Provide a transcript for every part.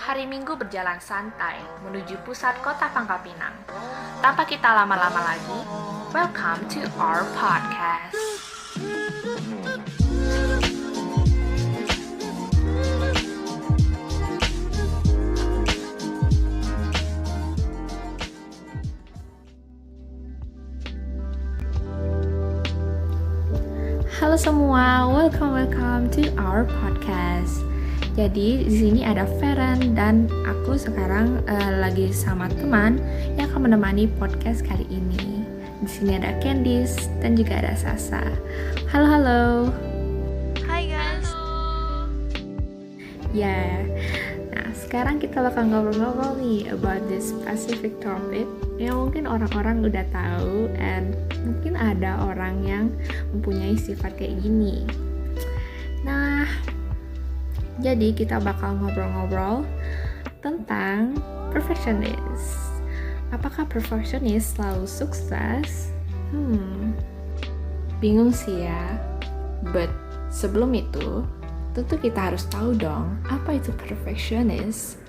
hari Minggu berjalan santai menuju pusat kota Pangkal Pinang. Tanpa kita lama-lama lagi, welcome to our podcast. Halo semua, welcome to our podcast. Jadi di sini ada Feren dan aku sekarang lagi sama teman yang akan menemani podcast kali ini. Di sini ada Candice dan juga ada Sasa. Halo. Hai guys. Ya. Nah, sekarang kita bakal ngobrol-ngobrol nih about this specific topic yang mungkin orang-orang udah tahu and mungkin ada orang yang mempunyai sifat kayak gini. Nah, jadi kita bakal ngobrol-ngobrol tentang perfectionist. Apakah perfectionist selalu sukses? Bingung sih ya. But sebelum itu, tentu kita harus tahu dong, apa itu perfectionist?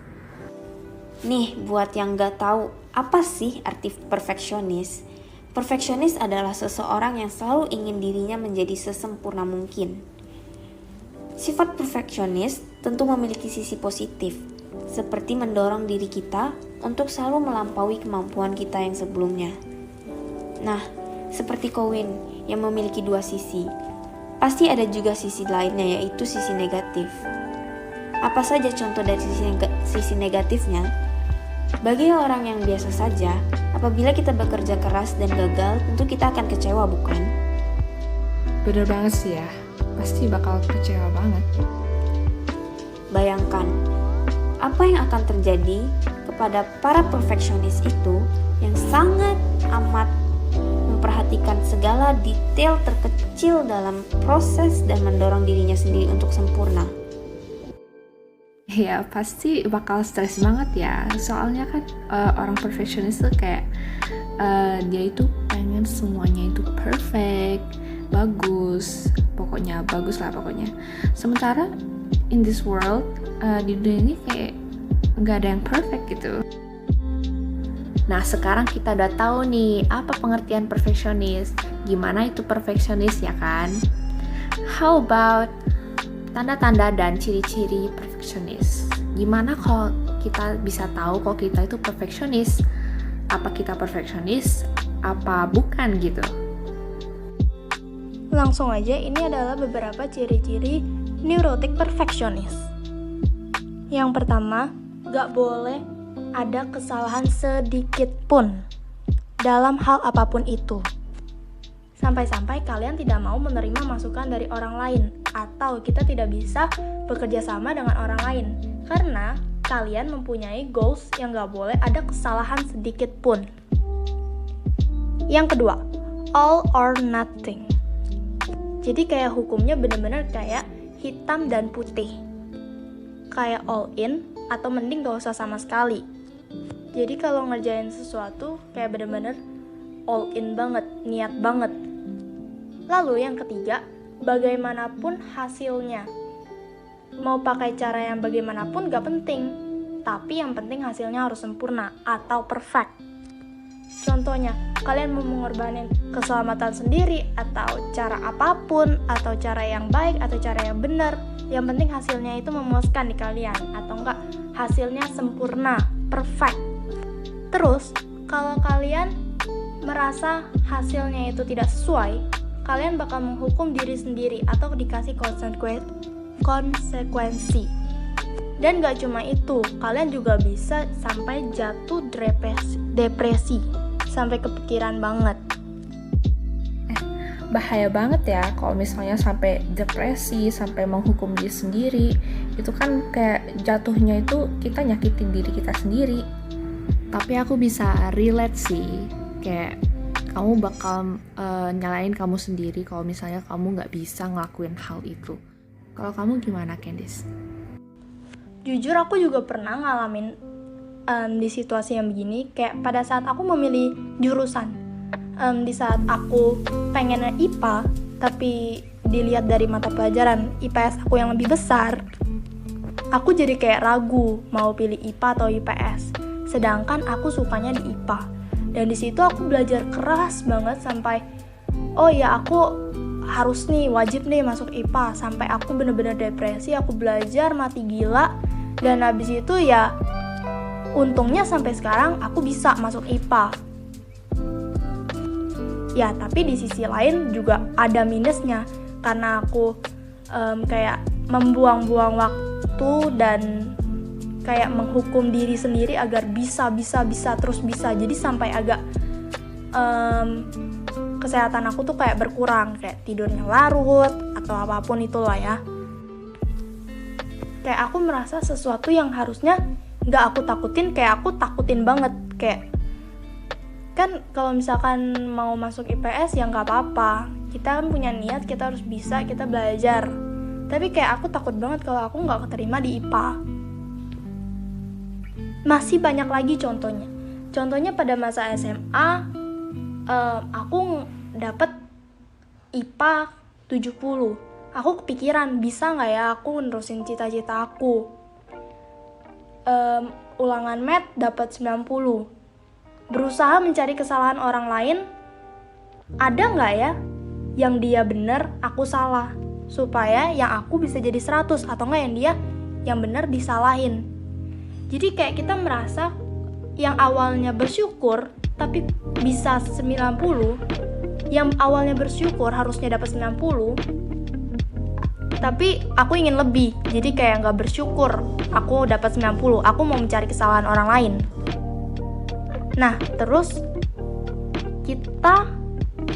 Nih, buat yang gak tahu, apa sih arti perfeksionis? Perfeksionis adalah seseorang yang selalu ingin dirinya menjadi sesempurna mungkin. Sifat perfeksionis tentu memiliki sisi positif, seperti mendorong diri kita untuk selalu melampaui kemampuan kita yang sebelumnya. Nah, seperti koin yang memiliki dua sisi, pasti ada juga sisi lainnya, yaitu sisi negatif. Apa saja contoh dari sisi negatifnya? Bagi orang yang biasa saja, apabila kita bekerja keras dan gagal, tentu kita akan kecewa, bukan? Bener banget sih ya, pasti bakal kecewa banget. Bayangkan, apa yang akan terjadi kepada para perfeksionis itu yang sangat amat memperhatikan segala detail terkecil dalam proses dan mendorong dirinya sendiri untuk sempurna. Ya pasti bakal stres banget ya. Soalnya kan orang perfectionist tuh kayak dia itu pengen semuanya itu perfect, bagus, pokoknya bagus lah pokoknya. Sementara in this world, di dunia ini kayak nggak ada yang perfect gitu. Nah sekarang kita udah tahu nih apa pengertian perfectionist, gimana itu perfectionist ya kan? How about tanda-tanda dan ciri-ciri perfectionist? Gimana kalau kita bisa tahu kalau kita itu perfectionist? Apa kita perfectionist? Apa bukan gitu? Langsung aja, ini adalah beberapa ciri-ciri neurotic perfectionist. Yang pertama, gak boleh ada kesalahan sedikit pun dalam hal apapun itu. Sampai-sampai kalian tidak mau menerima masukan dari orang lain, atau kita tidak bisa bekerja sama dengan orang lain, karena kalian mempunyai goals yang gak boleh ada kesalahan sedikit pun. Yang kedua, all or nothing. Jadi kayak hukumnya bener-bener kayak hitam dan putih. Kayak all in, atau mending gak usah sama sekali. Jadi kalau ngerjain sesuatu kayak bener-bener all in banget, niat banget. Lalu yang ketiga, bagaimanapun hasilnya. Mau pakai cara yang bagaimanapun gak penting, tapi yang penting hasilnya harus sempurna atau perfect. Contohnya, kalian mau mengorbanin keselamatan sendiri atau cara apapun, atau cara yang baik atau cara yang benar, yang penting hasilnya itu memuaskan di kalian, atau enggak hasilnya sempurna, perfect. Terus, kalau kalian merasa hasilnya itu tidak sesuai, kalian bakal menghukum diri sendiri atau dikasih konsekuensi. Dan gak cuma itu, kalian juga bisa sampai jatuh depresi, sampai kepikiran banget. Bahaya banget ya kalau misalnya sampai depresi, sampai menghukum diri sendiri. Itu kan kayak jatuhnya itu kita nyakitin diri kita sendiri. Tapi aku bisa relate sih, kayak kamu bakal nyalain kamu sendiri kalau misalnya kamu gak bisa ngelakuin hal itu. Kalau kamu gimana, Candice? Jujur aku juga pernah ngalamin di situasi yang begini, kayak pada saat aku memilih jurusan. Di saat aku pengen IPA, tapi dilihat dari mata pelajaran IPS aku yang lebih besar, aku jadi kayak ragu mau pilih IPA atau IPS. Sedangkan aku sukanya di IPA. Dan di situ aku belajar keras banget sampai oh ya aku harus nih, wajib nih masuk IPA. Sampai aku bener-bener depresi, aku belajar mati gila. Dan habis itu ya untungnya sampai sekarang aku bisa masuk IPA. Ya, tapi di sisi lain juga ada minusnya karena aku kayak membuang-buang waktu dan kayak menghukum diri sendiri agar bisa terus bisa. Jadi sampai agak kesehatan aku tuh kayak berkurang, kayak tidurnya larut atau apapun itulah ya. Kayak aku merasa sesuatu yang harusnya nggak aku takutin, kayak aku takutin banget. Kayak kan kalau misalkan mau masuk IPS ya nggak apa-apa, kita kan punya niat, kita harus bisa, kita belajar. Tapi kayak aku takut banget kalau aku nggak keterima di IPA. Masih banyak lagi contohnya pada masa SMA aku dapet IPA 70. Aku kepikiran bisa nggak ya aku nerusin cita-cita aku. Ulangan math dapat 90. Berusaha mencari kesalahan orang lain, ada nggak ya yang dia benar, aku salah, supaya yang aku bisa jadi 100, atau nggak yang dia yang benar disalahin. Jadi kayak kita merasa yang awalnya bersyukur tapi bisa 90, yang awalnya bersyukur harusnya dapat 90, tapi aku ingin lebih, jadi kayak nggak bersyukur aku dapat 90, aku mau mencari kesalahan orang lain. Nah, terus kita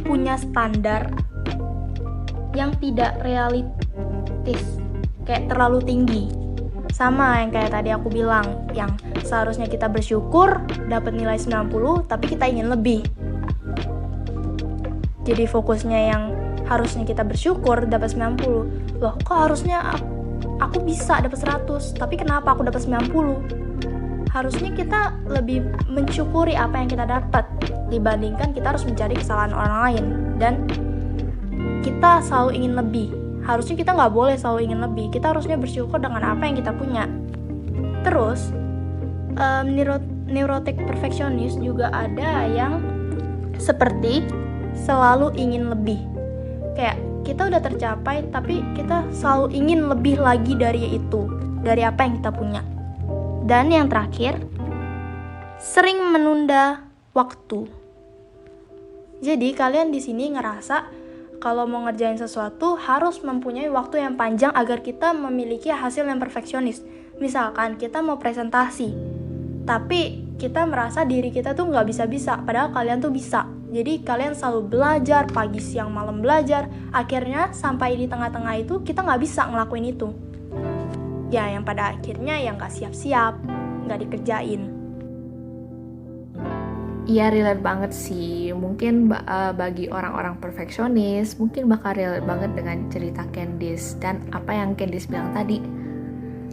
punya standar yang tidak realistis, kayak terlalu tinggi. Sama yang kayak tadi aku bilang, yang seharusnya kita bersyukur dapat nilai 90, tapi kita ingin lebih. Jadi fokusnya yang harusnya kita bersyukur dapat 90. Loh, kok harusnya aku bisa dapat 100, tapi kenapa aku dapat 90? Harusnya kita lebih mensyukuri apa yang kita dapat dibandingkan kita harus mencari kesalahan orang lain dan kita selalu ingin lebih. Harusnya kita nggak boleh selalu ingin lebih, kita harusnya bersyukur dengan apa yang kita punya. Terus neurotic perfectionist juga ada yang seperti selalu ingin lebih. Kayak kita udah tercapai tapi kita selalu ingin lebih lagi dari itu, dari apa yang kita punya. Dan yang terakhir, sering menunda waktu. Jadi kalian di sini ngerasa kalau mau ngerjain sesuatu harus mempunyai waktu yang panjang agar kita memiliki hasil yang perfeksionis. Misalkan kita mau presentasi, tapi kita merasa diri kita tuh nggak bisa-bisa, padahal kalian tuh bisa. Jadi kalian selalu belajar, pagi, siang, malam belajar. Akhirnya sampai di tengah-tengah itu kita nggak bisa ngelakuin itu. Ya, yang pada akhirnya yang gak siap-siap, gak dikerjain. Iya, relate banget sih. Mungkin bagi orang-orang perfeksionis, mungkin bakal relate banget dengan cerita Candice dan apa yang Candice bilang tadi.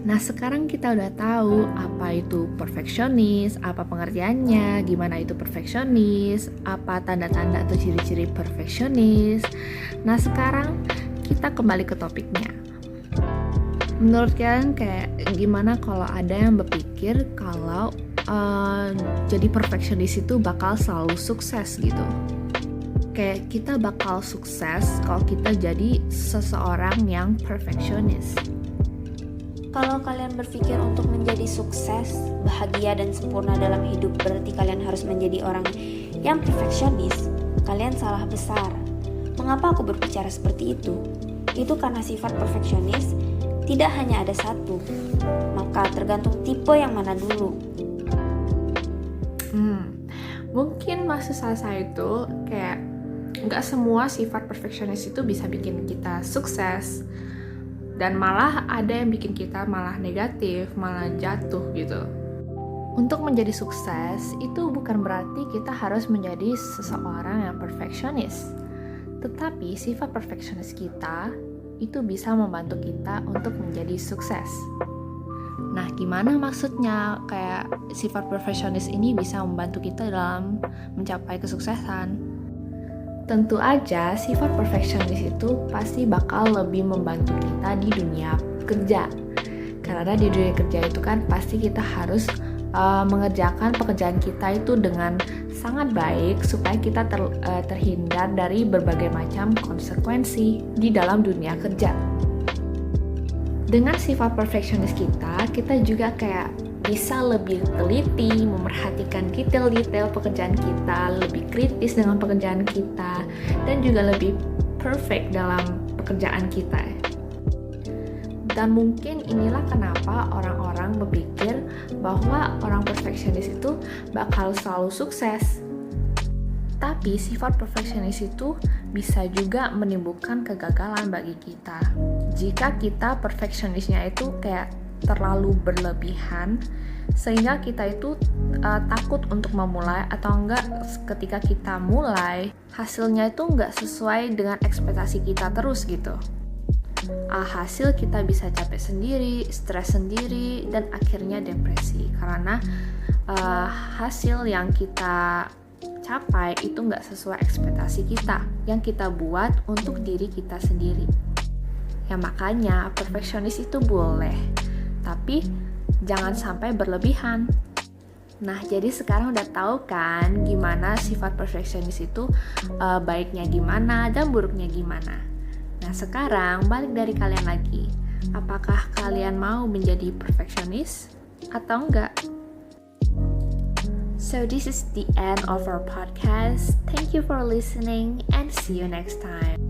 Nah, sekarang kita udah tahu apa itu perfeksionis, apa pengertiannya, gimana itu perfeksionis, apa tanda-tanda atau ciri-ciri perfeksionis. Nah, sekarang kita kembali ke topiknya. Menurut kalian kayak gimana kalau ada yang berpikir kalau jadi perfeksionis itu bakal selalu sukses gitu? Kayak kita bakal sukses kalau kita jadi seseorang yang perfeksionis. Kalau kalian berpikir untuk menjadi sukses, bahagia dan sempurna dalam hidup berarti kalian harus menjadi orang yang perfeksionis, kalian salah besar. Mengapa aku berbicara seperti itu? Itu karena sifat perfeksionis tidak hanya ada satu, maka tergantung tipe yang mana dulu. Mungkin maksud saya itu kayak nggak semua sifat perfeksionis itu bisa bikin kita sukses, dan malah ada yang bikin kita malah negatif, malah jatuh gitu. Untuk menjadi sukses itu bukan berarti kita harus menjadi seseorang yang perfeksionis, tetapi sifat perfeksionis kita itu bisa membantu kita untuk menjadi sukses. Nah, gimana maksudnya kayak sifat perfeksionis ini bisa membantu kita dalam mencapai kesuksesan? Tentu aja sifat perfeksionis itu pasti bakal lebih membantu kita di dunia kerja. Karena di dunia kerja itu kan pasti kita harus mengerjakan pekerjaan kita itu dengan sangat baik supaya kita terhindar dari berbagai macam konsekuensi di dalam dunia kerja. Dengan sifat perfeksionis kita juga kayak bisa lebih teliti, memerhatikan detail-detail pekerjaan kita, lebih kritis dengan pekerjaan kita, dan juga lebih perfect dalam pekerjaan kita. Dan mungkin inilah kenapa orang-orang berpikir bahwa orang perfeksionis itu bakal selalu sukses. Tapi sifat perfeksionis itu bisa juga menimbulkan kegagalan bagi kita. Jika kita perfeksionisnya itu kayak terlalu berlebihan, sehingga kita itu takut untuk memulai, atau enggak ketika kita mulai, hasilnya itu enggak sesuai dengan ekspektasi kita terus gitu. Hasil kita bisa capek sendiri, stres sendiri, dan akhirnya depresi karena hasil yang kita capai itu nggak sesuai ekspektasi kita yang kita buat untuk diri kita sendiri. Ya makanya perfeksionis itu boleh, tapi jangan sampai berlebihan. Nah, jadi sekarang udah tahu kan gimana sifat perfeksionis itu baiknya gimana dan buruknya gimana. Nah, sekarang balik dari kalian lagi. Apakah kalian mau menjadi perfeksionis atau enggak? So this is the end of our podcast. Thank you for listening and see you next time.